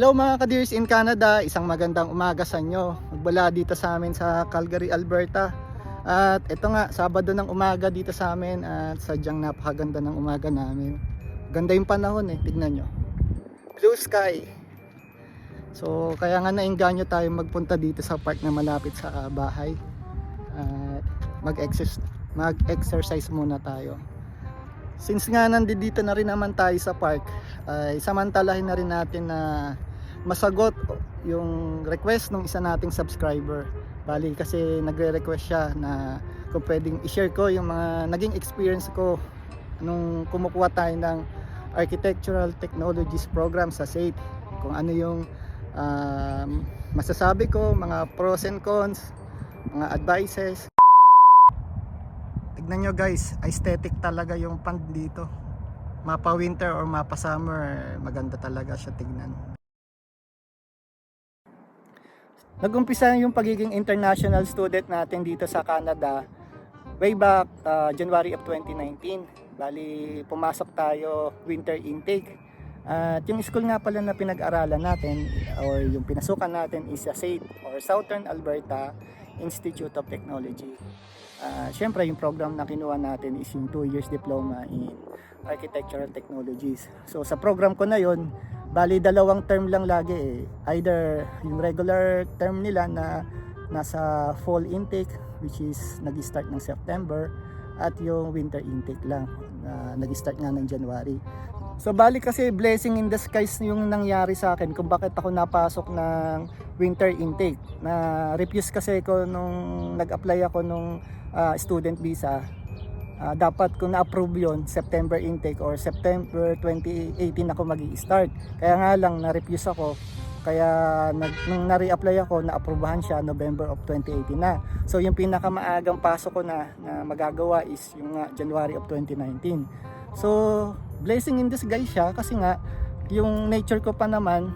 Hello mga ka-dears in Canada, isang magandang umaga sa inyo. Magmula dito sa amin sa Calgary, Alberta. At ito nga, Sabado ng umaga dito sa amin at sadyang napakaganda ng umaga namin. Ganda yung panahon tignan nyo. Blue sky. So kaya nga nainganyo tayo magpunta dito sa park na malapit sa bahay. At mag-exercise muna tayo. Since nga nandito na rin naman tayo sa park, ay samantalahin na rin natin na masagot yung request ng isa nating subscriber. Bali kasi nagre-request siya na kung pwedeng i-share ko yung mga naging experience ko nung kumukuha tayo ng Architectural Technologies program sa SAIT. Kung ano yung masasabi ko, mga pros and cons, mga advices. Tignan nyo guys, aesthetic talaga yung pond dito. Mapa winter or mapa summer, maganda talaga siya tignan. Nag-umpisa yung pagiging international student natin dito sa Canada way back January of 2019. Bali, pumasok tayo winter intake. At yung school nga pala na pinag-aralan natin or yung pinasukan natin is sa SAIT or Southern Alberta Institute of Technology. Siyempre yung program na kinuha natin is yung 2 years diploma in Architectural Technologies. So sa program ko na yon, bali 2 term lang lagi Either yung regular term nila na nasa fall intake which is nag-start ng September at yung winter intake lang na nag-start nga ng January. So bali kasi blessing in disguise yung nangyari sa akin kung bakit ako napasok ng winter intake. Na refuse kasi ko nung nag-apply ako nung student visa. Dapat kung na-approve yon September intake or September 2018 ako magi-start. Kaya nga lang na-refuse ako. Kaya nung na-reapply ako, na-approvehan siya November of 2018 na. So yung pinakamaagang pasok ko na magagawa is yung January of 2019. So blessing in disguise siya kasi nga yung nature ko pa naman,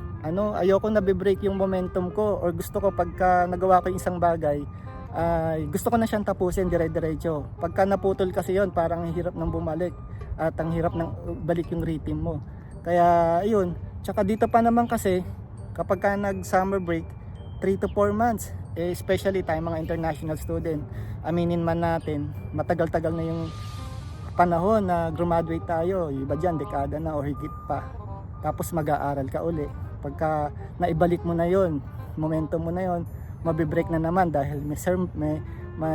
ayoko na-break yung momentum ko or gusto ko pagka nagawa ko yung isang bagay, gusto ko na siyang tapusin dire-diretso. Pagka naputol kasi yon, parang hirap nang bumalik at ang hirap nang balik yung rhythm mo. Kaya ayun, tsaka dito pa naman kasi kapag ka nag-summer break, 3 to 4 months, especially tayo mga international student, aminin man natin, matagal-tagal na yung panahon na graduate tayo. Iba dyan, dekada na o higit pa. Tapos mag-aaral ka uli. Pagka naibalik mo na yon, momentum mo na yon, mabibreak na naman dahil may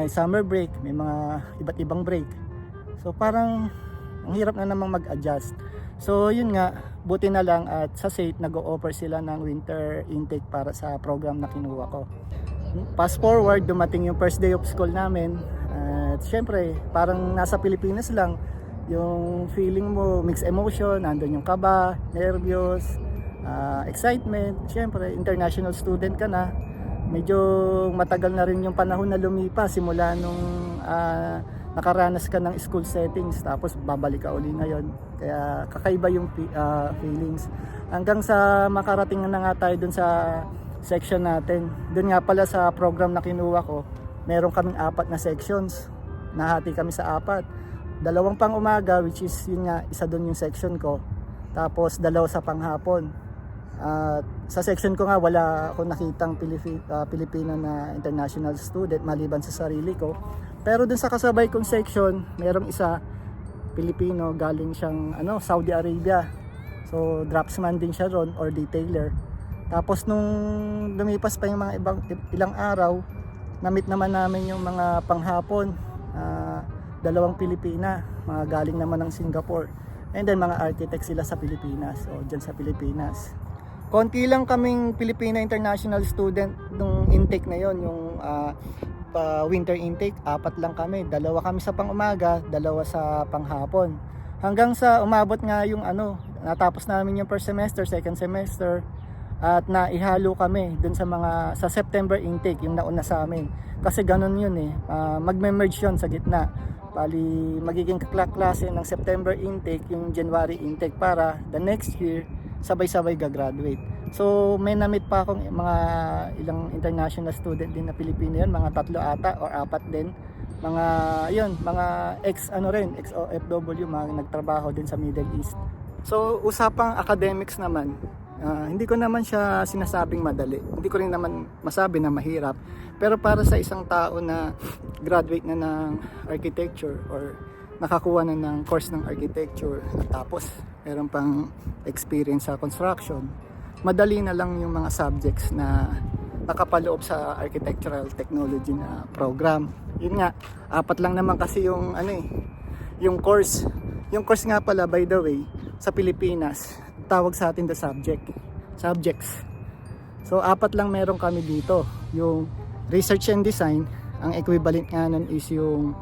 summer break, may mga iba't ibang break. So parang ang hirap na namang mag-adjust. So yun nga, buti na lang at sa SAIT nag-o-offer sila ng winter intake para sa program na kinuha ko. Fast forward, dumating yung first day of school namin. At syempre, parang nasa Pilipinas lang. Yung feeling mo, mixed emotion, nandun yung kaba, nervyos, excitement. Syempre, international student ka na. Medyo matagal na rin yung panahon na lumipas simula nung nakaranas ka ng school settings tapos babalik ka uli ngayon. Kaya kakaiba yung feelings. Hanggang sa makarating na nga tayo dun sa section natin. Dun nga pala sa program na kinuha ko, meron kaming 4 na sections. Nahati kami sa 4. 2 pang umaga which is yun nga, isa dun yung section ko. Tapos 2 sa panghapon. Sa section ko nga wala akong nakitang Pilipino na international student maliban sa sarili ko. Pero dun sa kasabay kong section, merong isa Pilipino galing siyang Saudi Arabia. So draftsman din siya ron or detailer. Tapos nung lumipas pa yung mga ilang araw, na-meet naman namin yung mga panghapon, 2 Pilipina, mga galing naman ng Singapore. And then mga architect sila sa Pilipinas o dyan sa Pilipinas. Konti lang kaming Filipina international student nung intake na yon, yung winter intake, 4 lang kami. 2 kami sa pang-umaga, 2 sa panghapon. Hanggang sa umabot nga yung natapos namin yung first semester, second semester, at naihalo kami dun sa September intake, yung nauna sa amin. Kasi ganun yun magme-merge yun sa gitna. Bali, magiging kaklase ng September intake, yung January intake para the next year, sabay-sabay gagraduate. So may na-meet pa akong mga ilang international student din na Pilipino yan, mga 3 ata or 4 din. Mga ex OFW, mga nagtrabaho din sa Middle East. So usapang academics naman, Hindi ko naman siya sinasabing madali. Hindi ko rin naman masabi na mahirap. Pero para sa isang tao na graduate na ng architecture or nakakuha na ng course ng architecture at tapos meron pang experience sa construction, madali na lang yung mga subjects na nakapaloob sa architectural technology na program. Yun nga, 4 lang naman kasi yung yung course. Yung course nga pala, by the way, sa Pilipinas, tawag sa atin the subjects. So 4 lang meron kami dito. Yung research and design, ang equivalent nga nun is yung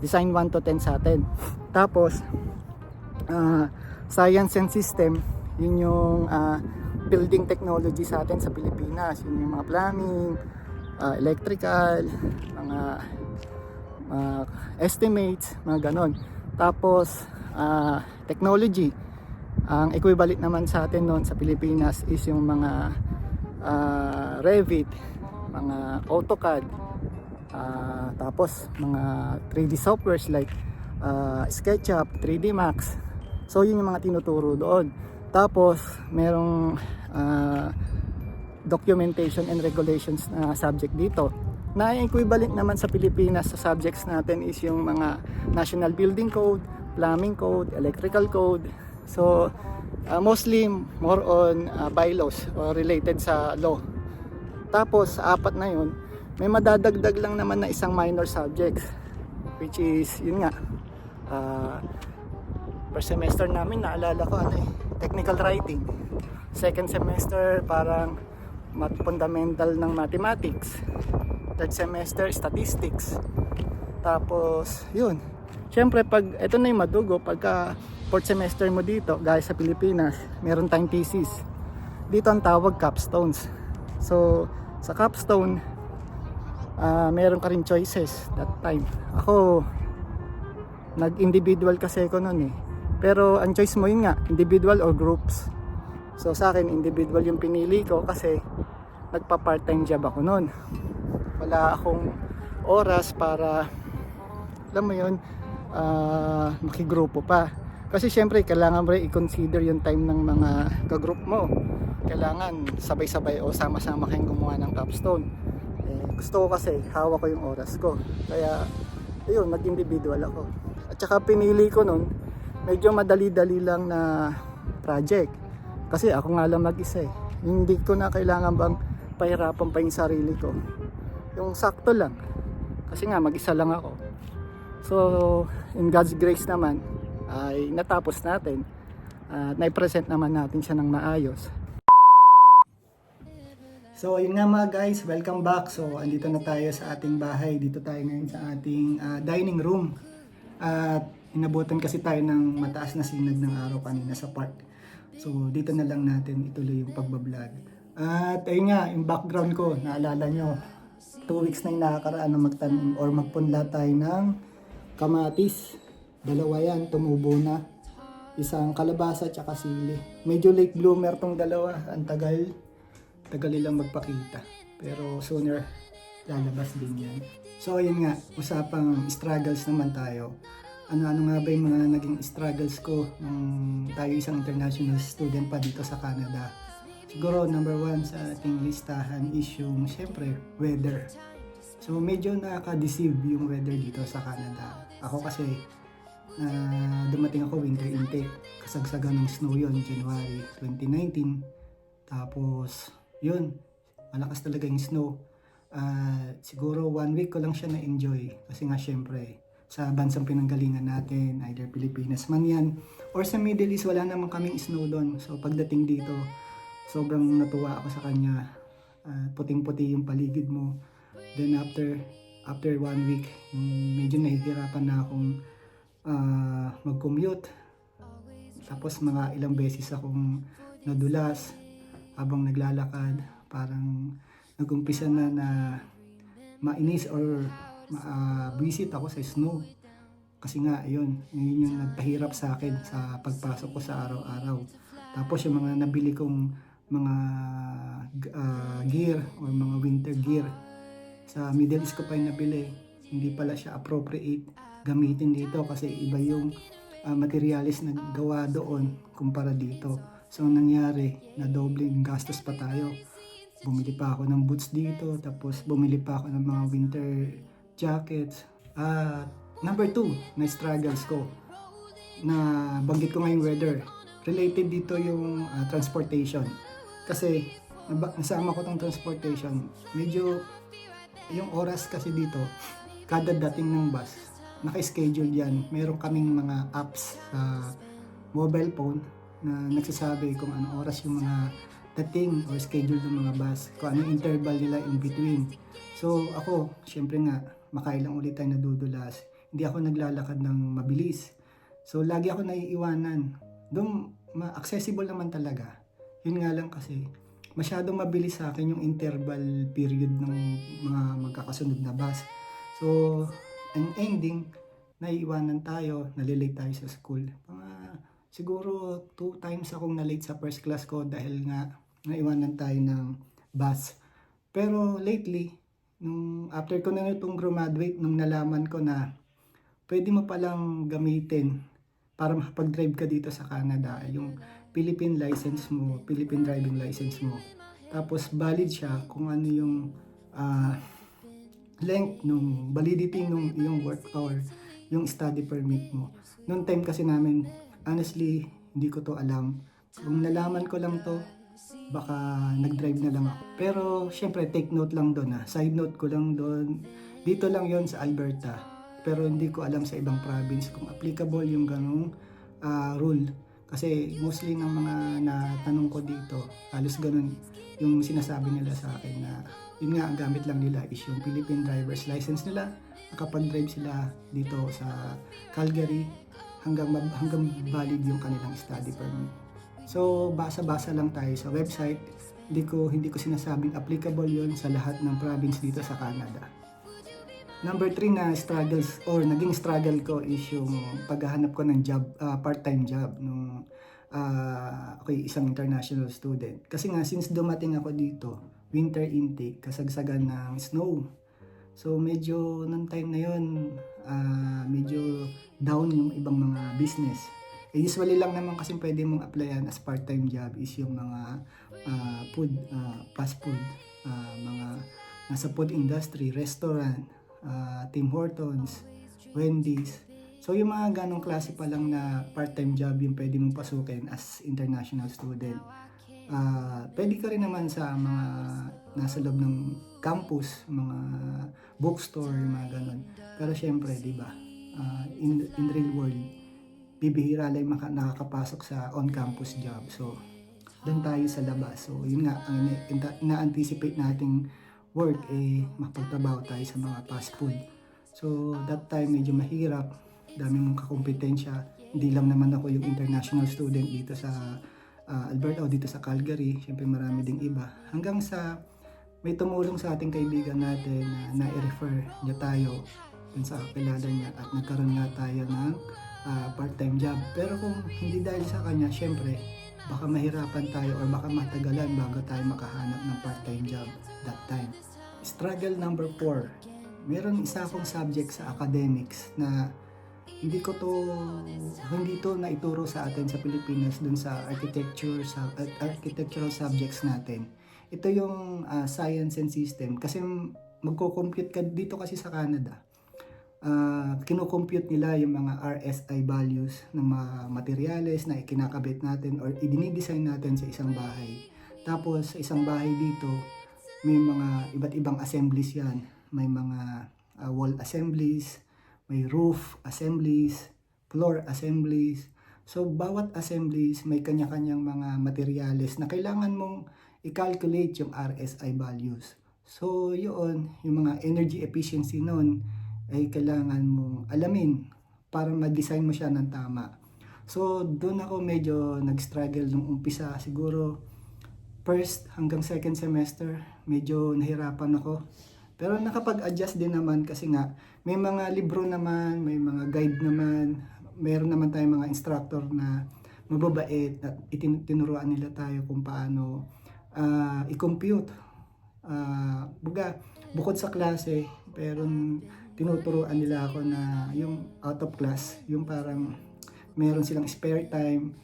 design 1 to 10 sa atin. Tapos science and system, yun yung building technology sa atin sa Pilipinas. Yun yung mga plumbing, electrical, mga estimates, mga ganon. Tapos technology, ang equivalent naman sa atin noon sa Pilipinas is yung mga Revit, mga AutoCAD, tapos mga 3D softwares like SketchUp, 3D Max. So yun yung mga tinuturo doon. Tapos merong documentation and regulations na subject dito. Na equivalent naman sa Pilipinas sa subjects natin is yung mga National Building Code, Plumbing Code, Electrical Code. So mostly more on bylaws or related sa law. Tapos sa 4 na yun, may madadagdag lang naman na isang minor subjects, which is yun nga, first semester namin naalala ko technical writing. Second semester parang fundamental ng mathematics. Third semester statistics. Tapos yun, syempre pag ito na yung madugo, pagka fourth semester mo dito, guys, sa Pilipinas, meron tayong thesis. Dito ang tawag capstones. So sa capstone, meron ka rin choices that time. Ako nag-individual kasi ako noon Pero ang choice mo yun nga, individual or groups. So sa akin, individual yung pinili ko kasi nagpa-part-time job ako noon. Wala akong oras para, alam mo yun, makigrupo pa. Kasi syempre, kailangan mo rin i-consider yung time ng mga kagroup mo. Kailangan sabay-sabay o sama-sama kayong gumawa ng capstone. Gusto ko kasi, hawak ko yung oras ko. Kaya, ayun, nag-individual ako. At saka pinili ko nun, medyo madali-dali lang na project. Kasi ako nga lang mag-isa Hindi ko na kailangan bang pahirapan pa yung sarili ko. Yung sakto lang. Kasi nga mag-isa lang ako. So in God's grace naman ay natapos natin. Na-present naman natin siya ng maayos. So yun nga mga guys, welcome back. So andito na tayo sa ating bahay. Dito tayo ngayon sa ating dining room. At inabutan kasi tayo ng mataas na sinag ng araw kanina sa park. So dito na lang natin ituloy yung pagbablog. At ayun nga, yung background ko, naalala nyo, 2 weeks na yung nakakaraan na magtanim or magpunla tayo ng kamatis. 2 yan, tumubo na. Isang kalabasa at saka sili. Medyo late bloomer tong dalawa. Ang tagal nilang magpakita. Pero sooner, lalabas din yan. So ayun nga, usapang struggles naman tayo. Ano nga ba yung mga naging struggles ko nung tayo isang international student pa dito sa Canada. Siguro number 1 sa ating listahan is yung syempre weather. So medyo nakaka-deceive yung weather dito sa Canada. Ako kasi dumating ako winter intake. Kasagsagan ng snow yon January 2019. Tapos yun, malakas talaga yung snow. Siguro 1 week ko lang siya na-enjoy kasi nga syempre sa bansang pinanggalingan natin, either Pilipinas man yan or sa Middle East, wala naman kaming snow doon. So pagdating dito, sobrang natuwa ako sa kanya. Puting-puti yung paligid mo. Then after 1 week, medyo nahihirapan na akong mag-commute. Tapos mga ilang beses akong nadulas habang naglalakad. Parang nag-umpisa na mainis or visit ako sa snow. Kasi nga, yun yung nagpahirap sa akin sa pagpasok ko sa araw-araw. Tapos yung mga nabili kong mga gear or mga winter gear, sa Middle East ko pa yung nabili. Hindi pala siya appropriate gamitin dito kasi iba yung materialis na gawa doon kumpara dito. So ang nangyari, na dobling gastos pa tayo. Bumili pa ako ng boots dito, tapos bumili pa ako ng mga winter jackets. At number 2 na struggles ko, na banggit ko ngayong weather. Related dito yung transportation. Kasi nasama ko tong transportation. Medyo yung oras kasi dito, kada dating ng bus, naka-schedule yan. Meron kaming mga apps sa mobile phone na nagsasabi kung anong oras yung mga dating or schedule ng mga bus, kung anong interval nila in between. So ako, syempre nga, makailang ulit tayo nadudulas. Hindi ako naglalakad ng mabilis. So lagi ako naiiwanan. Doon, accessible naman talaga. Yun nga lang kasi, masyadong mabilis sa akin yung interval period ng mga magkakasunod na bus. So, ang ending, naiiwanan tayo, nalilate tayo sa school. Siguro 2 times akong na-late sa first class ko dahil nga naiwanan tayo ng bus. Pero lately, after ko na itong graduate, nung nalaman ko na pwede mo palang gamitin para makapag-drive ka dito sa Canada, yung Philippine license mo, Philippine driving license mo. Tapos valid siya kung ano yung length nung validity nung yung work or yung study permit mo. Noong time kasi namin, honestly, hindi ko to alam. Kung nalaman ko lang to, baka nag-drive na lang ako. Pero syempre, take note lang doon Side note ko lang doon. Dito lang yon sa Alberta. Pero hindi ko alam sa ibang province kung applicable yung ganung rule. Kasi mostly ng mga natanong ko dito, halos ganun yung sinasabi nila sa akin na yun nga, ang gamit lang nila is yung Philippine driver's license nila. Nakapag-drive sila dito sa Calgary hanggang valid yung kanilang study permit. So basa-basa lang tayo sa website. Hindi ko sinasabing applicable yon sa lahat ng province dito sa Canada. Number 3 na struggles or naging struggle ko is yung paghahanap ko ng job, part-time job nung isang international student. Kasi nga since dumating ako dito, winter intake, kasagsagan ng snow. So medyo nung time na yon, medyo down yung ibang mga business. Usually lang naman kasi pwede mong applyan as part-time job is yung mga food, fast food, mga nasa food industry, restaurant, Tim Hortons, Wendy's. So yung mga ganong klase pa lang na part-time job yung pwede mong pasukin as international student. Pwede ka rin naman sa mga nasa loob ng campus, mga bookstore, mga ganon. Pero syempre, di ba, in real world, bibihira lang nakakapasok sa on-campus job. So, doon tayo sa labas. So, yun nga, ang ina-anticipate nating work, mapagtrabaho tayo sa mga fast food. So, that time, medyo mahirap. Dami mong kakompetensya. Hindi lang naman ako yung international student dito sa Alberta o dito sa Calgary. Siyempre, marami ding iba. Hanggang sa may tumulong sa ating kaibigan natin na na-refer niya tayo dun sa kilala niya at nagkaroon nga tayo ng part-time job. Pero kung hindi dahil sa kanya, syempre, baka mahirapan tayo or baka matagalan bago tayo makahanap ng part-time job that time. Struggle number 4. Meron isa akong subject sa academics na hindi to naituro sa atin sa Pilipinas dun sa architectural subjects natin. Ito yung science and system kasi magko-compute ka dito kasi sa Canada. Kino-compute nila yung mga RSI values ng mga materyales na ikinakabit natin or idinidesign natin sa isang bahay. Tapos sa isang bahay dito, may mga iba't ibang assemblies yan. May mga wall assemblies, may roof assemblies, floor assemblies. So bawat assemblies may kanya-kanyang mga materyales na kailangan mong i-calculate yung RSI values. So yun, yung mga energy efficiency nun ay kailangan mong alamin para ma-design mo siya ng tama. So doon ako medyo nag-struggle nung umpisa. Siguro first hanggang second semester medyo nahirapan ako. Pero nakapag-adjust din naman kasi nga may mga libro naman, may mga guide naman, meron naman tayong mga instructor na mababait at tinuruan nila tayo kung paano i-compute. Bukod sa klase, pero tinuturuan nila ako na yung out of class, yung parang meron silang spare time,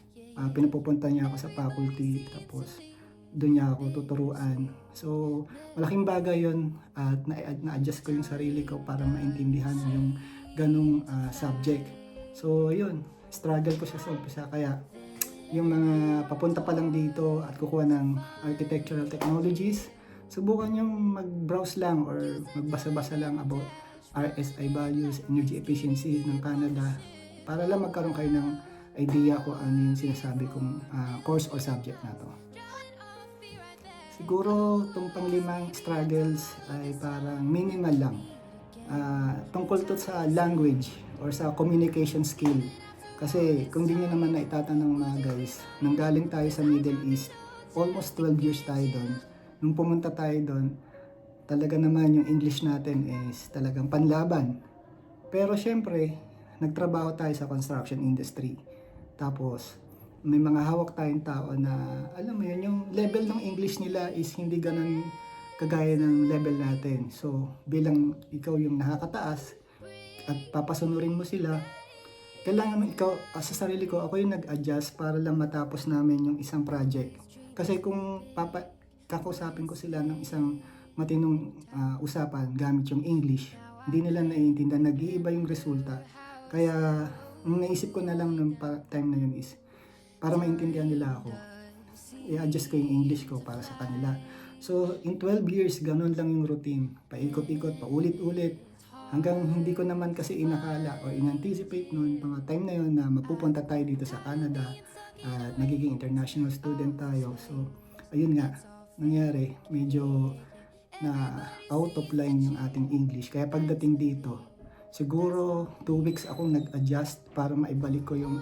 Pinapupunta niya ako sa faculty, tapos doon niya ako tuturuan. So, malaking bagay yon at na-adjust ko yung sarili ko para maintindihan yung ganong subject. So, yun, struggle ko siya sa umpisa. Kaya, yung mga papunta pa lang dito at kukuha ng architectural technologies, subukan yung mag-browse lang or magbasa-basa lang about RSI values, energy efficiency ng Canada, para lang magkaroon kayo ng idea kung ano yung sinasabi kong course or subject na to. Siguro itong panglimang struggles ay parang minimal lang. Tungkol to sa language or sa communication skill. Kasi kung di nyo naman na itatanong mga guys, nanggaling tayo sa Middle East, almost 12 years tayo doon. Nung pumunta tayo doon, talaga naman yung English natin is talagang panlaban. Pero syempre, nagtrabaho tayo sa construction industry. Tapos, may mga hawak tayong tao na, alam mo yun, yung level ng English nila is hindi ganun kagaya ng level natin. So, bilang ikaw yung nakakataas at papasunurin mo sila, kailangan ikaw, sa sarili ko, ako yung nag-adjust para lang matapos namin yung isang project. Kasi kung kakusapin ko sila ng isang matinong usapan gamit yung English, hindi nila naiintindihan, nag-iiba yung resulta. Kaya, naisip ko na lang nung time na yun is, para maintindihan nila ako, i-adjust ko yung English ko para sa kanila. So, in 12 years, ganun lang yung routine. Paikot-ikot, paulit-ulit. Hanggang hindi ko naman kasi inakala o in-anticipate noon mga time na yun na mapupunta tayo dito sa Canada at nagiging international student tayo. So, ayun nga, nangyari, medyo na out of line yung ating English. Kaya pagdating dito, siguro 2 weeks akong nag-adjust para maibalik ko yung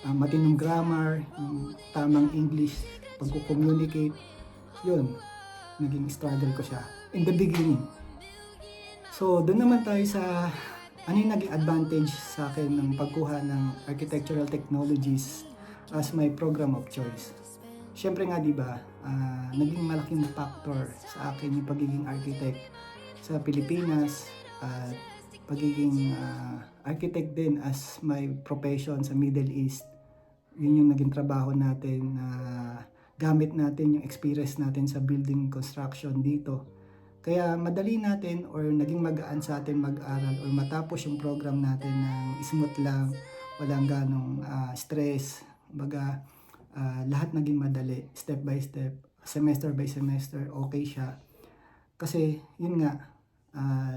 matinong grammar, yung tamang English, pagko-communicate. Yun, naging struggle ko siya in the beginning. So, doon naman tayo sa ano yung naging advantage sa akin ng pagkuha ng architectural technologies as my program of choice. Siyempre nga, di ba, naging malaking factor sa akin yung pagiging architect sa Pilipinas at pagiging architect din as my profession sa Middle East. Yun yung naging trabaho natin na gamit natin yung experience natin sa building construction dito. Kaya madali natin or naging magaan sa atin mag-aral or matapos yung program natin ng smooth lang, walang ganong stress. Baga, lahat naging madali, step by step, semester by semester, okay siya. Kasi, yun nga,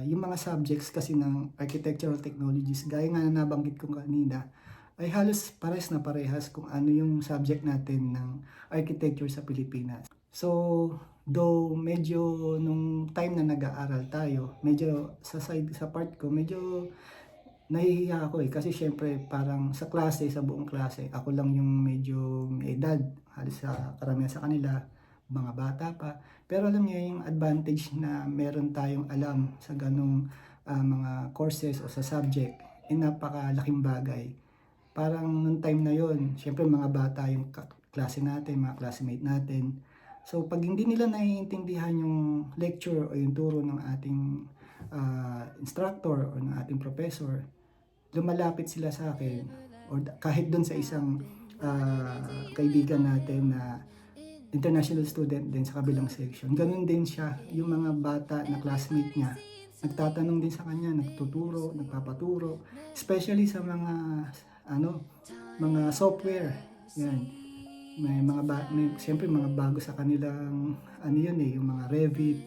yung mga subjects kasi ng architectural technologies, gaya nga na nabanggit ko kanina, ay halos pares na parehas kung ano yung subject natin ng architecture sa Pilipinas. So, though medyo nung time na nag-aaral tayo, medyo sa part ko, medyo nahihiya ako kasi syempre parang sa klase, sa buong klase, ako lang yung medyo may edad, halos sa karamihan sa kanila, mga bata pa. Pero alam niyo yung advantage na meron tayong alam sa ganong mga courses o sa subject, napakalaking bagay. Parang nung time na yon, syempre mga bata yung klase natin, mga classmate natin. So, pag hindi nila naiintindihan yung lecture o yung turo ng ating instructor o ng ating professor, lumalapit sila sa akin o kahit doon sa isang kaibigan natin na international student din sa kabilang section. Ganun din siya, yung mga bata na classmate niya, nagtatanong din sa kanya, nagtuturo, nagpapaturo, especially sa mga mga software. Yan. May siyempre mga bago sa kanilang yun yung mga Revit,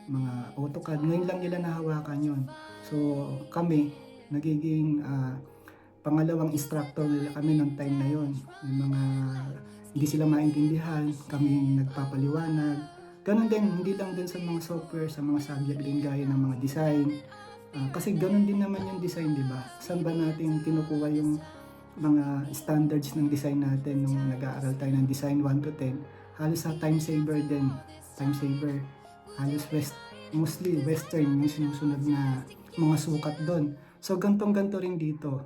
mga AutoCAD, ngayon lang nila nahawakan yun. So kami nagiging pangalawang instructor nila kami ng time na yun. Yung mga hindi sila maintindihan, kami nagpapaliwanag. Ganun din, hindi lang din sa mga software, sa mga subject din gaya ng mga design. Kasi ganun din naman yung design, di ba? Saan ba natin kinukuha yung mga standards ng design natin nung nag-aaral tayo ng design 1 to 10, halos sa time saver din. Time saver, halos mostly western yung sinusunod na mga sukat doon. So gantong-ganto rin dito,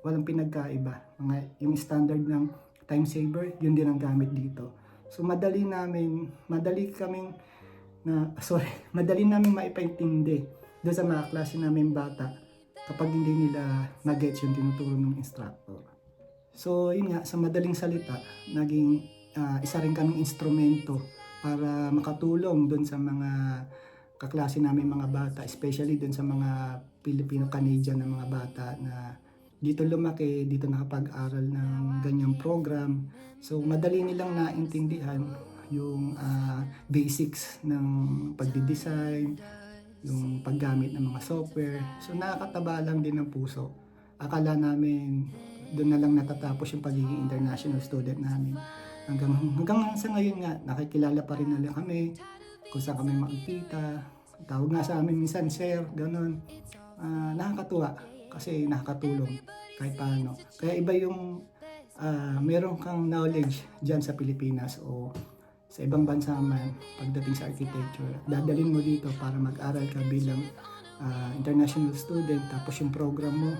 walang pinagkaiba. Yung standard ng time saver, yun din ang gamit dito. So madali naming maipaintindi doon sa mga klase namin bata kapag hindi nila na-gets yung tinuturo ng instructor. So yun nga, sa madaling salita, naging isa rin kaming instrumento para makatulong doon sa mga kaklase namin mga bata, especially doon sa mga Filipino-Canadian na mga bata na dito lumaki, dito nakapag-aral ng ganyang program. So madali nilang naintindihan yung basics ng pagdi-design, yung paggamit ng mga software. So nakakataba lang din ng puso. Akala namin doon na lang natatapos yung pagiging international student namin. Hanggang sa ngayon nga, nakikilala pa rin nila kami, kung saan kami makikita. Tawag nga sa amin minsan, sir, ganun. Nakakatuwa kasi nakakatulong kahit paano. Kaya iba yung meron kang knowledge dyan sa Pilipinas o sa ibang bansa man pagdating sa architecture. Dadalhin mo dito para mag-aral ka bilang international student, tapos yung program mo,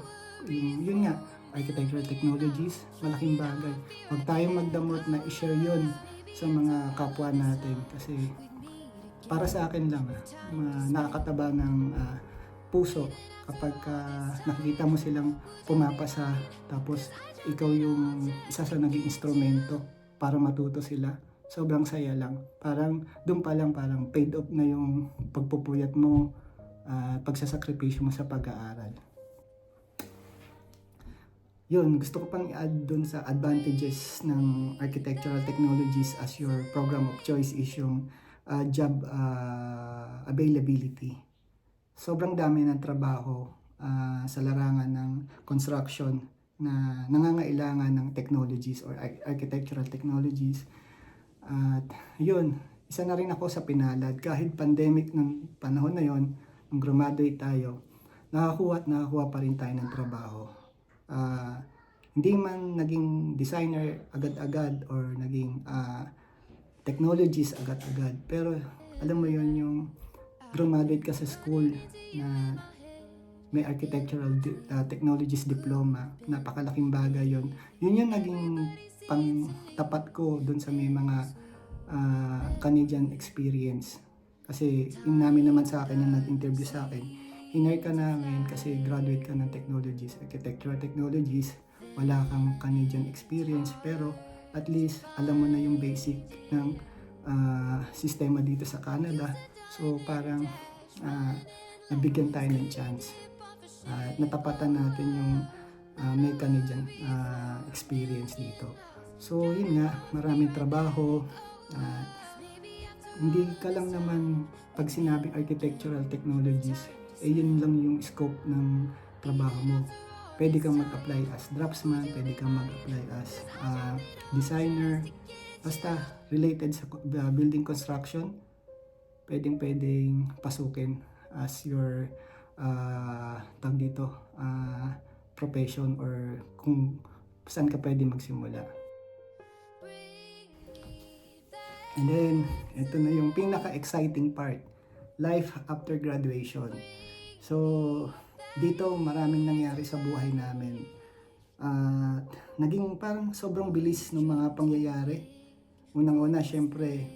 yun nga, architectural technologies, malaking bagay. Huwag tayong magdamot na i-share yun sa mga kapwa natin kasi para sa akin lang, nakakataba ng puso kapag nakikita mo silang pumapasa tapos ikaw yung isa sa naging instrumento para matuto sila. Sobrang saya lang. Parang doon pa lang parang paid off na yung pagpupuyat mo, pagsasakripisyo mo sa pag-aaral. Yun, gusto ko pang i-add dun sa advantages ng architectural technologies as your program of choice is yung job availability. Sobrang dami ng trabaho sa larangan ng construction na nangangailangan ng technologies or architectural technologies. At yun, isa na rin ako sa pinalad. Kahit pandemic ng panahon na yon, nung graduate tayo, nakakuha pa rin tayo ng trabaho. Hindi man naging designer agad-agad or naging technologies agad-agad, pero alam mo yon, yung graduate ka sa school na may architectural technologies diploma, napakalaking bagay yon. Yun yung naging pang-tapat ko dun sa may mga Canadian experience. Kasi yung namin naman sa akin, yung nag-interview sa akin, hinire ka namin kasi graduate ka ng technologies, architectural technologies, wala kang Canadian experience, pero at least alam mo na yung basic ng sistema dito sa Canada. So parang nabigyan tayo ng chance. Natapatan natin yung may Canadian experience dito. So yun nga, maraming trabaho. Hindi ka lang naman pag sinabing architectural technologies, yun lang yung scope ng trabaho mo. Pwede kang mag-apply as draftsman, pwede kang mag-apply as designer, basta related sa building construction, pwedeng pasukin as your tag dito, profession or kung saan ka pwede magsimula. And then, ito na yung pinaka-exciting part, life after graduation. So, dito maraming nangyari sa buhay namin. Naging parang sobrang bilis ng mga pangyayari. Unang-una, syempre,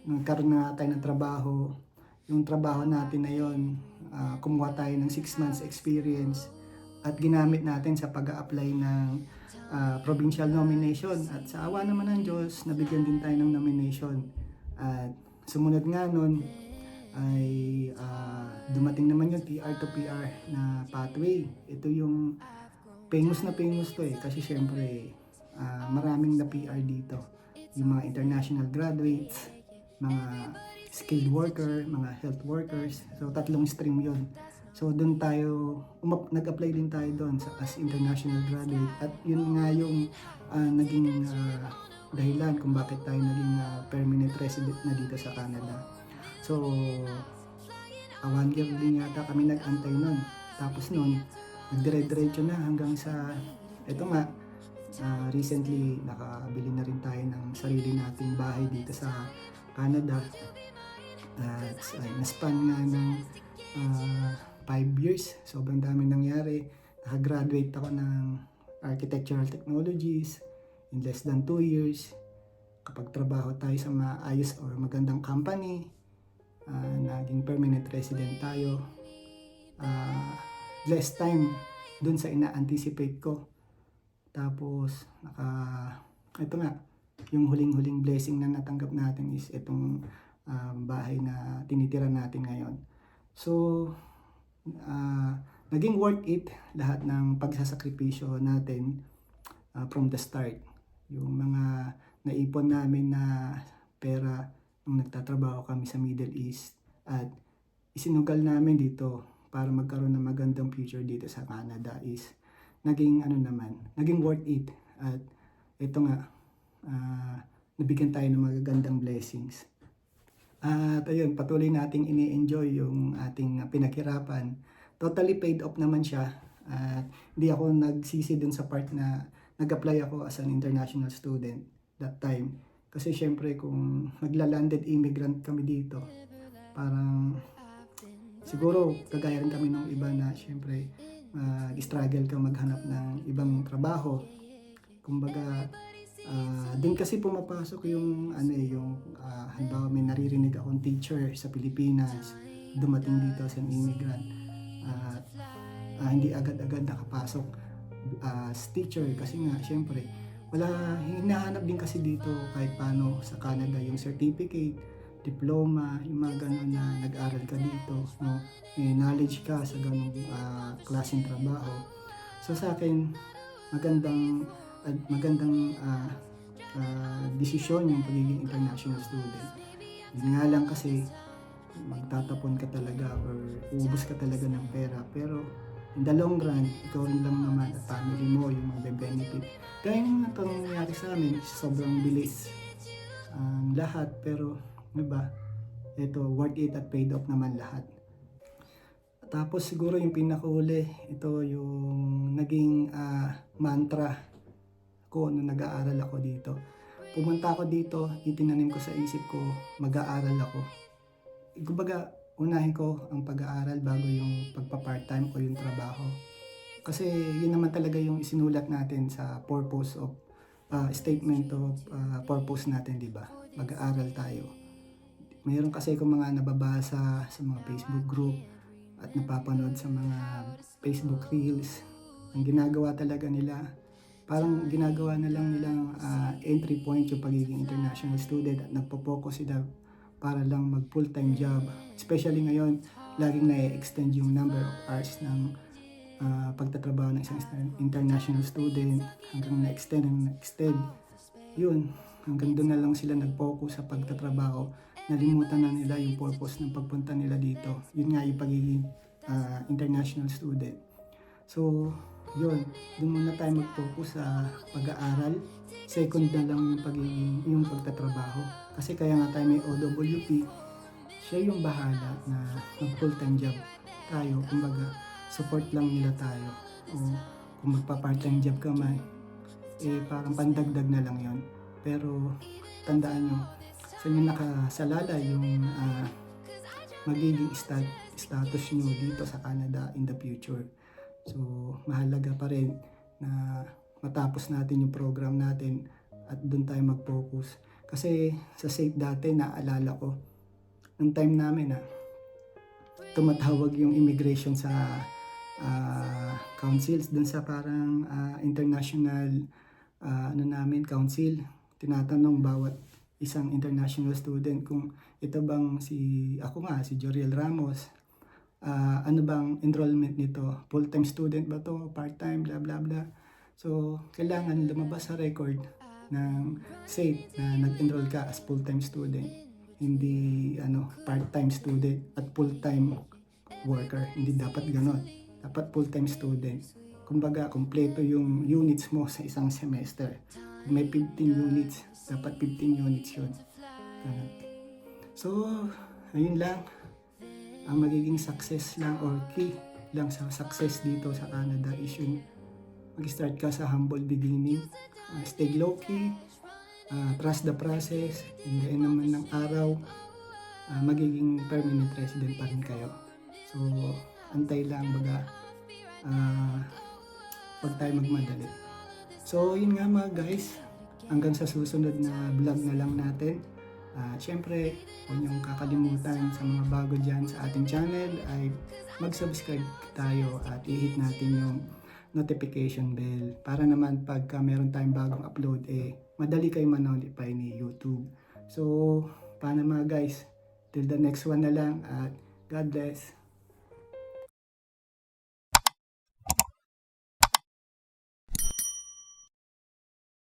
nagkaroon na tayo ng trabaho. Yung trabaho natin na yon, kumuha tayo ng 6 months experience at ginamit natin sa pag-a-apply ng provincial nomination. At sa awa naman ng Diyos, nabigyan din tayo ng nomination. At sumunod nga nun ay dumating naman yung TR to PR na pathway. Ito yung famous to kasi syempre maraming na PR dito. Yung mga international graduates, mga skilled worker, mga health workers. So 3 stream yon. So doon tayo, nag-apply din tayo doon as international graduate. At yun nga yung naging dahilan kung bakit tayo naging permanent resident na dito sa Canada. So 1 year din yata kami nag-antay nun. Tapos nun, nagdire-diretso na hanggang sa, eto nga, recently nakabili na rin tayo ng sarili nating bahay dito sa Canada. Na-span nga ng 5 years, sobrang dami nangyari. Nakagraduate ako ng architectural technologies in less than 2 years. Kapag trabaho tayo sa maayos or magandang company, naging permanent resident tayo. Less time dun sa ina-anticipate ko. Tapos, ito nga, yung huling-huling blessing na natanggap natin is itong bahay na tinitira natin ngayon. So, naging worth it lahat ng pagsasakripisyo natin from the start. Yung mga naipon namin na pera nung nagtatrabaho kami sa Middle East at isinugal namin dito para magkaroon ng magandang future dito sa Canada is naging worth it. At ito nga, nabigyan tayo ng magagandang blessings. At ayun, patuloy nating ini-enjoy yung ating pinaghirapan. Totally paid off naman siya. At hindi ako nagsisi dun sa part na nag-apply ako as an international student that time. Kasi syempre kung magla-landed immigrant kami dito, parang siguro kagaya rin kami ng iba na syempre struggle ka maghanap ng ibang trabaho. Kumbaga, din kasi pumapasok yung halimbawa may naririnig akong teacher sa Pilipinas, dumating dito as an immigrant at hindi agad-agad nakapasok as teacher kasi nga syempre hinahanap din kasi dito kahit paano sa Canada yung certificate, diploma, yung mga ganun na nag-aral ka dito, no? May knowledge ka sa ganung klaseng trabaho. So sa akin, magandang desisyon yung pagiging international student. Yun nga lang kasi magtatapon ka talaga or uubos ka talaga ng pera, pero in the long run, ikaw rin lang naman at family mo yung magbe-benefit. Kaya yung ito nangyari sa amin, sobrang bilis ang lahat, pero diba, ito worth it at paid off naman lahat. Tapos siguro yung pinakauli, ito yung naging mantra ko nung nag-aaral ako dito. Pumunta ako dito, itinanim ko sa isip ko, mag-aaral ako. Kumbaga, unahin ko ang pag-aaral bago yung pagpa-part-time o yung trabaho. Kasi yun naman talaga yung isinulat natin sa purpose of statement of purpose natin, di ba? Mag-aaral tayo. Mayroon kasi akong mga nababasa sa mga Facebook group at napapanood sa mga Facebook Reels. Ang ginagawa talaga nila, parang ginagawa na lang nilang entry point yung pagiging international student at nagpo-focus sila para lang mag full-time job. Especially ngayon, laging na-extend yung number of hours ng pagtatrabaho ng isang international student hanggang na-extend. Yun, hanggang doon na lang sila nag-focus sa pagtatrabaho. Nalimutan na nila yung purpose ng pagpunta nila dito. Yun nga yung pagiging international student. So, yun, doon muna tayo mag-focus sa pag-aaral. Second na lang yung pagtatrabaho. Kasi kaya nga tayo may OWP, siya yung bahala na mag-full-time job tayo. Kumbaga, support lang nila tayo. O kung magpa-part-time job ka man, parang pandagdag na lang yon. Pero, tandaan nyo, sa inyo nakasalala yung magiging status nyo dito sa Canada in the future. So, mahalaga pa rin na matapos natin yung program natin at doon tayo mag-focus. Kasi sa SAFE dati, naalala ko, nung time namin tumatawag yung immigration sa councils, doon sa parang international council. Tinatanong bawat isang international student kung ito bang si Joriel Ramos, ano bang enrollment nito, full-time student ba to, part-time, bla bla bla. So kailangan lumabas sa record ng SAFE na nag-enroll ka as full-time student, hindi part-time student at full-time worker. Hindi dapat ganon, dapat full-time student. Kumbaga kompleto yung units mo sa isang semester. Kung may 15 units, dapat 15 units yun. So, ayun lang. Ang magiging success lang or key lang sa success dito sa Canada is yung mag-start ka sa humble beginning. Stay low-key, trust the process, and then naman ng araw, magiging permanent resident pa rin kayo. So, antay lang baga, pag tayo magmadali. So, yun nga mga guys, hanggang sa susunod na vlog na lang natin. Siyempre, huwag niyong kakalimutan sa mga bago dyan sa ating channel ay mag-subscribe tayo at i-hit natin yung notification bell para naman pagka meron tayong bagong upload, madali kayo ma-notify ni YouTube. So, paano mga guys? Till the next one na lang at God bless.